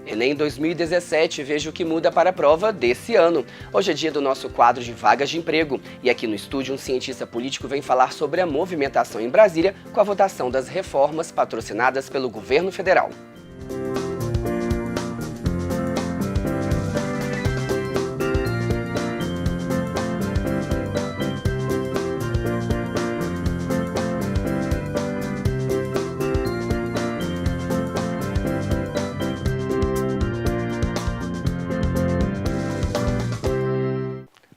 Enem 2017, veja o que muda para a prova desse ano. Hoje é dia do nosso quadro de vagas de emprego. E aqui no estúdio, um cientista político vem falar sobre a movimentação em Brasília com a votação das reformas patrocinadas pelo governo federal.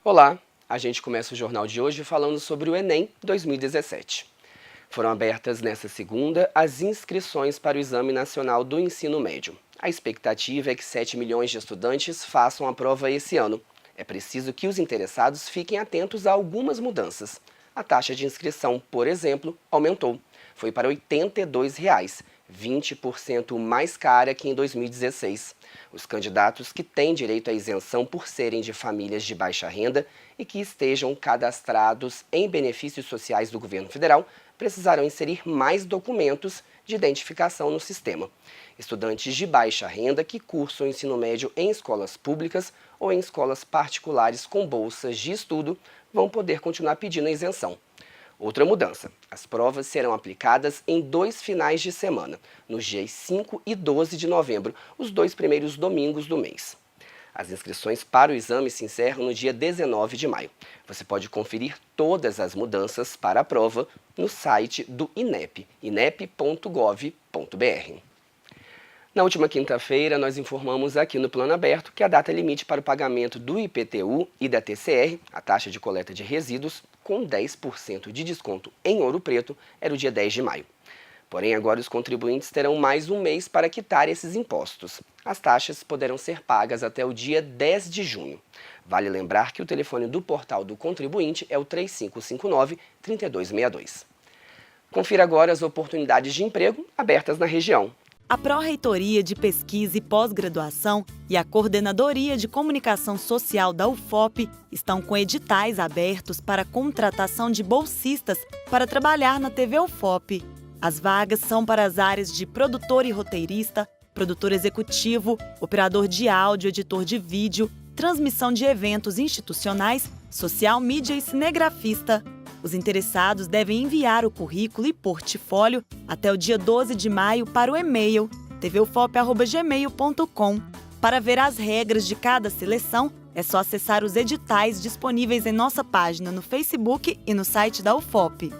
Olá, a gente começa o jornal de hoje falando sobre o Enem 2017. Foram abertas nesta segunda as inscrições para o Exame Nacional do Ensino Médio. A expectativa é que 7 milhões de estudantes façam a prova esse ano. É preciso que os interessados fiquem atentos a algumas mudanças. A taxa de inscrição, por exemplo, aumentou. Foi para R$ 82, 20% mais cara que em 2016. Os candidatos que têm direito à isenção por serem de famílias de baixa renda e que estejam cadastrados em benefícios sociais do governo federal precisarão inserir mais documentos de identificação no sistema. Estudantes de baixa renda que cursam o ensino médio em escolas públicas ou em escolas particulares com bolsas de estudo vão poder continuar pedindo a isenção. Outra mudança, as provas serão aplicadas em 2 finais de semana, nos dias 5 e 12 de novembro, os 2 primeiros domingos do mês. As inscrições para o exame se encerram no dia 19 de maio. Você pode conferir todas as mudanças para a prova no site do INEP, inep.gov.br. Na última quinta-feira, nós informamos aqui no Plano Aberto que a data limite para o pagamento do IPTU e da TCR, a taxa de coleta de resíduos, com 10% de desconto em Ouro Preto, era o dia 10 de maio. Porém, agora os contribuintes terão mais um mês para quitar esses impostos. As taxas poderão ser pagas até o dia 10 de junho. Vale lembrar que o telefone do portal do contribuinte é o 3559-3262. Confira agora as oportunidades de emprego abertas na região. A Pró-Reitoria de Pesquisa e Pós-Graduação e a Coordenadoria de Comunicação Social da UFOP estão com editais abertos para contratação de bolsistas para trabalhar na TV UFOP. As vagas são para as áreas de produtor e roteirista, produtor executivo, operador de áudio, editor de vídeo, transmissão de eventos institucionais, social media e cinegrafista. Os interessados devem enviar o currículo e portfólio até o dia 12 de maio para o e-mail tvufop@gmail.com. Para ver as regras de cada seleção, é só acessar os editais disponíveis em nossa página no Facebook e no site da UFOP.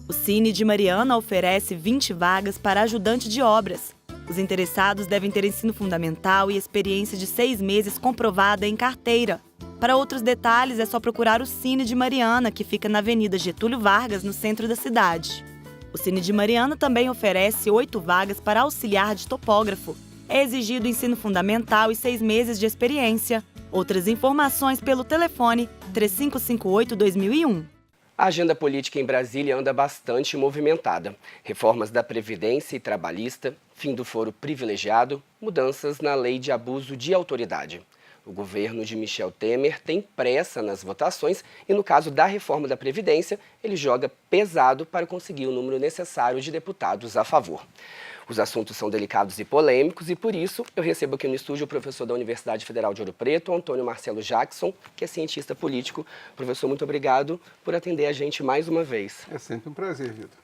O Cine de Mariana oferece 20 vagas para ajudante de obras. Os interessados devem ter ensino fundamental e experiência de 6 meses comprovada em carteira. Para outros detalhes, é só procurar o Cine de Mariana, que fica na Avenida Getúlio Vargas, no centro da cidade. O Cine de Mariana também oferece 8 vagas para auxiliar de topógrafo. É exigido ensino fundamental e 6 meses de experiência. Outras informações pelo telefone 3558-2001. A agenda política em Brasília anda bastante movimentada. Reformas da Previdência e Trabalhista, fim do foro privilegiado, mudanças na lei de abuso de autoridade. O governo de Michel Temer tem pressa nas votações e, no caso da reforma da Previdência, ele joga pesado para conseguir o número necessário de deputados a favor. Os assuntos são delicados e polêmicos e, por isso, eu recebo aqui no estúdio o professor da Universidade Federal de Ouro Preto, Antônio Marcelo Jackson, que é cientista político. Professor, muito obrigado por atender a gente mais uma vez. É sempre um prazer, Vitor.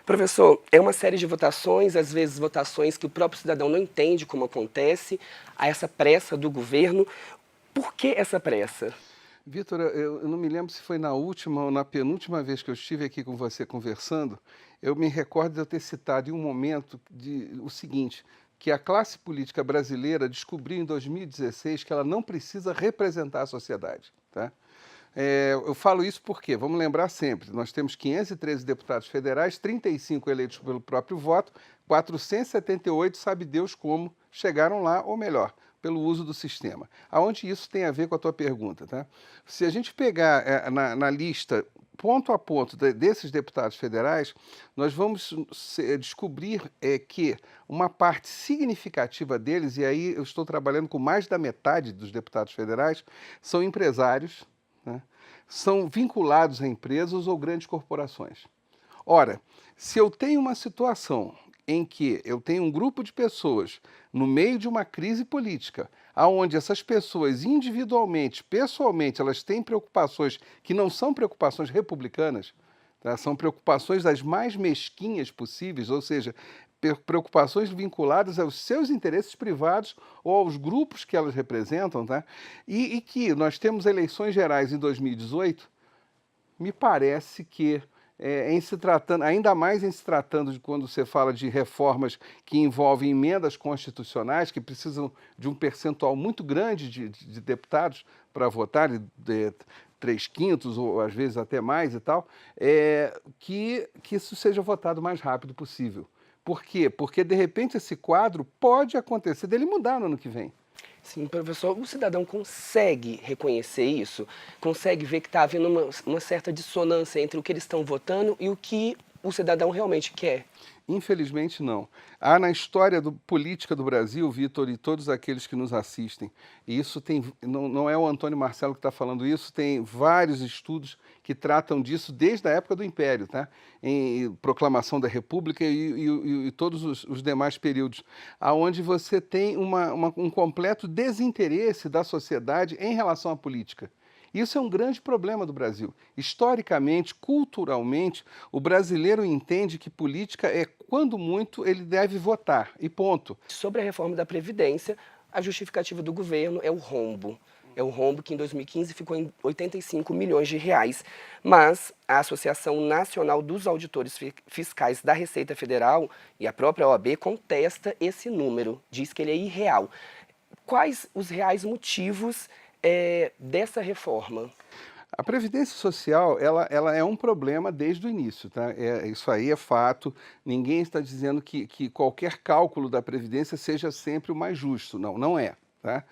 Professor, é uma série de votações, às vezes votações que o próprio cidadão não entende como acontece, há essa pressa do governo. Por que essa pressa? Vitor, eu não me lembro se foi na última ou na penúltima vez que eu estive aqui com você conversando, eu me recordo de eu ter citado em um momento o seguinte, que a classe política brasileira descobriu em 2016 que ela não precisa representar a sociedade, tá? Eu falo isso porque, vamos lembrar sempre, nós temos 513 deputados federais, 35 eleitos pelo próprio voto, 478 sabe Deus como chegaram lá, ou melhor, pelo uso do sistema. Aonde isso tem a ver com a tua pergunta, tá? Se a gente pegar na lista, ponto a ponto desses deputados federais, nós vamos descobrir que uma parte significativa deles, e aí eu estou trabalhando com mais da metade dos deputados federais, são empresários, né? São vinculados a empresas ou grandes corporações. Ora, se eu tenho uma situação em que eu tenho um grupo de pessoas no meio de uma crise política, aonde essas pessoas individualmente, pessoalmente, elas têm preocupações que não são preocupações republicanas, tá? São preocupações das mais mesquinhas possíveis, ou seja, preocupações vinculadas aos seus interesses privados ou aos grupos que elas representam, tá? E que nós temos eleições gerais em 2018, me parece que, ainda mais em se tratando de quando você fala de reformas que envolvem emendas constitucionais, que precisam de um percentual muito grande de deputados para votar, de 3/5 ou às vezes até mais e tal, que isso seja votado o mais rápido possível. Por quê? Porque, de repente, esse quadro pode acontecer dele mudar no ano que vem. Sim, professor, o cidadão consegue reconhecer isso? Consegue ver que está havendo uma certa dissonância entre o que eles estão votando e o que o cidadão realmente quer? Infelizmente, não. Há na história política do Brasil, Vitor, e todos aqueles que nos assistem, e isso não é o Antônio Marcelo que está falando isso, tem vários estudos que tratam disso desde a época do Império, tá? Em proclamação da República e todos os demais períodos, aonde você tem um completo desinteresse da sociedade em relação à política. Isso é um grande problema do Brasil. Historicamente, culturalmente, o brasileiro entende que política é, quando muito, ele deve votar, e ponto. Sobre a reforma da Previdência, a justificativa do governo é o rombo. É o rombo que em 2015 ficou em 85 milhões de reais. Mas a Associação Nacional dos Auditores Fiscais da Receita Federal e a própria OAB contesta esse número, diz que ele é irreal. Quais os reais motivos dessa reforma? A Previdência Social, ela é um problema desde o início, tá? Isso aí é fato, ninguém está dizendo que qualquer cálculo da Previdência seja sempre o mais justo, não é, tá?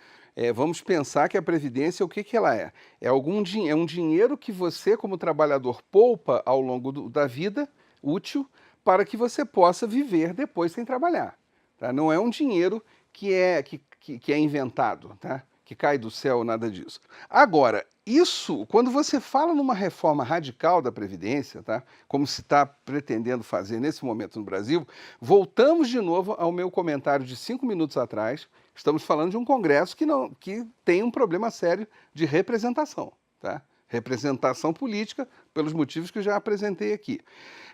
Vamos pensar que a Previdência, o que ela é? É um dinheiro que você, como trabalhador, poupa ao longo da vida útil para que você possa viver depois sem trabalhar, tá? Não é um dinheiro que é inventado, tá? Que cai do céu, nada disso. Agora, isso, quando você fala numa reforma radical da Previdência, tá? Como se está pretendendo fazer nesse momento no Brasil, voltamos de novo ao meu comentário de 5 minutos atrás. Estamos falando de um Congresso que tem um problema sério de representação, tá? Representação política, pelos motivos que eu já apresentei aqui.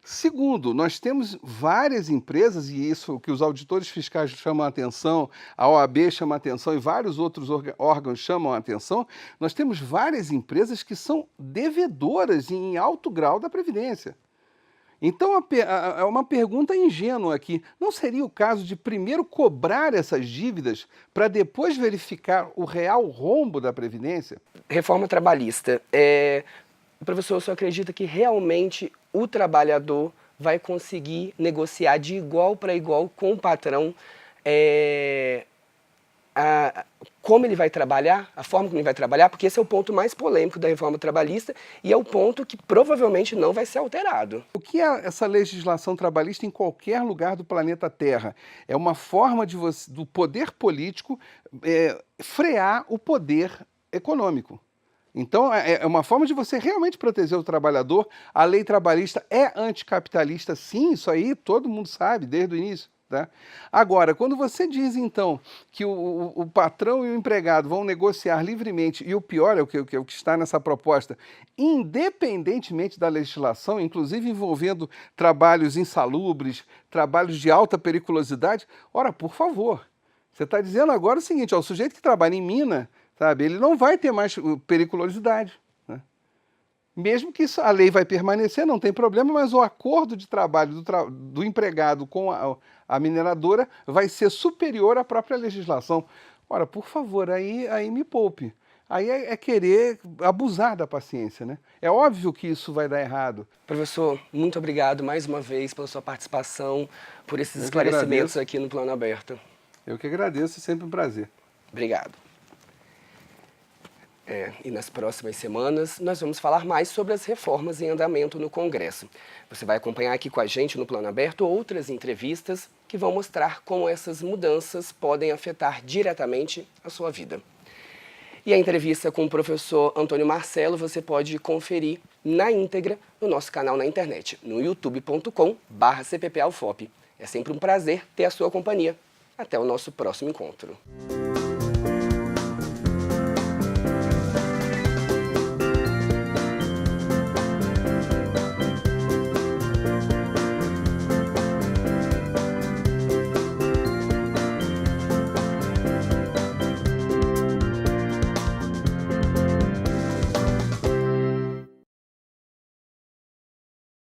Segundo, nós temos várias empresas, e isso que os auditores fiscais chamam a atenção, a OAB chama a atenção e vários outros órgãos chamam a atenção, nós temos várias empresas que são devedoras em alto grau da Previdência. Então, é uma pergunta ingênua aqui. Não seria o caso de primeiro cobrar essas dívidas para depois verificar o real rombo da Previdência? Reforma trabalhista. O professor só acredita que realmente o trabalhador vai conseguir negociar de igual para igual com o patrão como ele vai trabalhar, a forma como ele vai trabalhar, porque esse é o ponto mais polêmico da reforma trabalhista e é o ponto que provavelmente não vai ser alterado. O que é essa legislação trabalhista em qualquer lugar do planeta Terra? É uma forma do poder político frear o poder econômico. Então, é uma forma de você realmente proteger o trabalhador. A lei trabalhista é anticapitalista, sim, isso aí todo mundo sabe desde o início. Tá? Agora, quando você diz, então, que o patrão e o empregado vão negociar livremente, e o pior é o que está nessa proposta, independentemente da legislação, inclusive envolvendo trabalhos insalubres, trabalhos de alta periculosidade, ora, por favor, você está dizendo agora o seguinte, o sujeito que trabalha em mina, sabe, ele não vai ter mais periculosidade. Mesmo que a lei vai permanecer, não tem problema, mas o acordo de trabalho do empregado com a mineradora vai ser superior à própria legislação. Ora, por favor, aí me poupe. Aí é querer abusar da paciência, né? É óbvio que isso vai dar errado. Professor, muito obrigado mais uma vez pela sua participação, por esses esclarecimentos aqui no Plano Aberto. Eu que agradeço, é sempre um prazer. Obrigado. E nas próximas semanas nós vamos falar mais sobre as reformas em andamento no Congresso. Você vai acompanhar aqui com a gente no Plano Aberto outras entrevistas que vão mostrar como essas mudanças podem afetar diretamente a sua vida. E a entrevista com o professor Antônio Marcelo você pode conferir na íntegra no nosso canal na internet, no youtube.com/cppAufop. É sempre um prazer ter a sua companhia. Até o nosso próximo encontro.